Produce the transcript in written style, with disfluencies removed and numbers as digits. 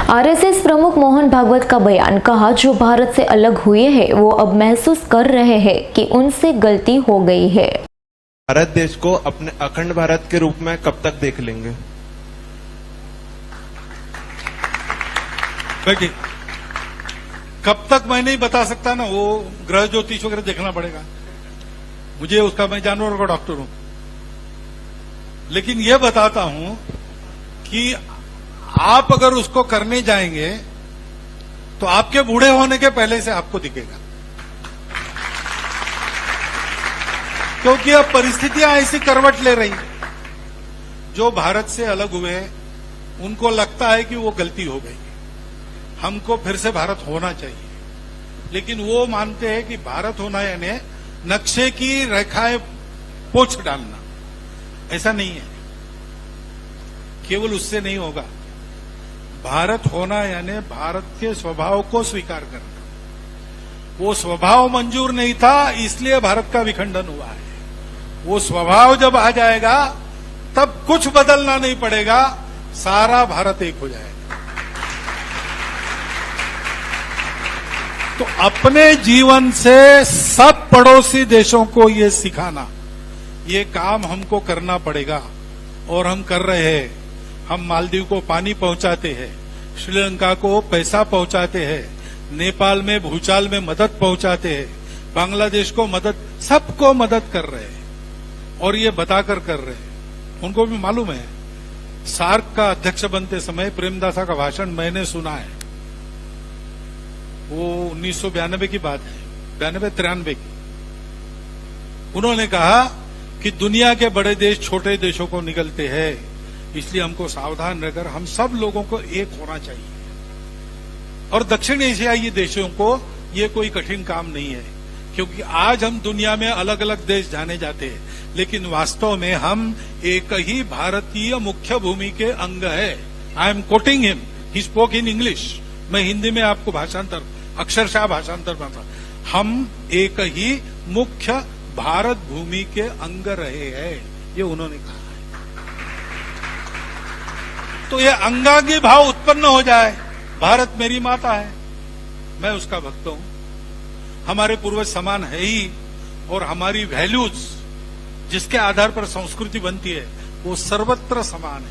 RSS प्रमुख मोहन भागवत का बयान, कहा जो भारत से अलग हुए हैं वो अब महसूस कर रहे हैं कि उनसे गलती हो गई है। भारत देश को अपने अखंड भारत के रूप में कब तक देख लेंगे? देखिए, कब तक मैं नहीं बता सकता ना, वो ग्रह ज्योतिष वगैरह देखना पड़ेगा मुझे, उसका मैं जानवरों का डॉक्टर हूं। लेकिन यह बताता हूं कि आप अगर उसको करने जाएंगे तो आपके बूढ़े होने के पहले से आपको दिखेगा, क्योंकि अब परिस्थितियां ऐसी करवट ले रही। जो भारत से अलग हुए उनको लगता है कि वो गलती हो गई, हमको फिर से भारत होना चाहिए। लेकिन वो मानते हैं कि भारत होना यानी नक्शे की रेखाएं पोंछ डालना। ऐसा नहीं है, केवल उससे नहीं होगा। भारत होना यानी भारत के स्वभाव को स्वीकार करना। वो स्वभाव मंजूर नहीं था, इसलिए भारत का विखंडन हुआ है। वो स्वभाव जब आ जाएगा तब कुछ बदलना नहीं पड़ेगा, सारा भारत एक हो जाएगा। तो अपने जीवन से सब पड़ोसी देशों को ये सिखाना, ये काम हमको करना पड़ेगा और हम कर रहे हैं। हम मालदीव को पानी पहुंचाते हैं, श्रीलंका को पैसा पहुंचाते हैं, नेपाल में भूचाल में मदद पहुंचाते हैं, बांग्लादेश को मदद, सबको मदद कर रहे हैं और ये बताकर कर रहे हैं। उनको भी मालूम है। सार्क का अध्यक्ष बनते समय प्रेमदासा का भाषण मैंने सुना है, वो 1992 की बात है, 92-93 की। उन्होंने कहा कि दुनिया के बड़े देश छोटे देशों को निगलते हैं, इसलिए हमको सावधान रहकर हम सब लोगों को एक होना चाहिए। और दक्षिण एशियाई देशों को ये कोई कठिन काम नहीं है, क्योंकि आज हम दुनिया में अलग अलग देश जाने जाते हैं, लेकिन वास्तव में हम एक ही भारतीय मुख्य भूमि के अंग है। I am quoting him, he spoke in English. मैं हिंदी में आपको भाषांतर, अक्षरशः भाषांतर करता। हम एक ही मुख्य भारत भूमि के अंग रहे हैं, ये उन्होंने कहा है। तो ये अंगांगी भाव उत्पन्न हो जाए, भारत मेरी माता है, मैं उसका भक्त हूं, हमारे पूर्वज समान है ही, और हमारी वैल्यूज जिसके आधार पर संस्कृति बनती है वो सर्वत्र समान है।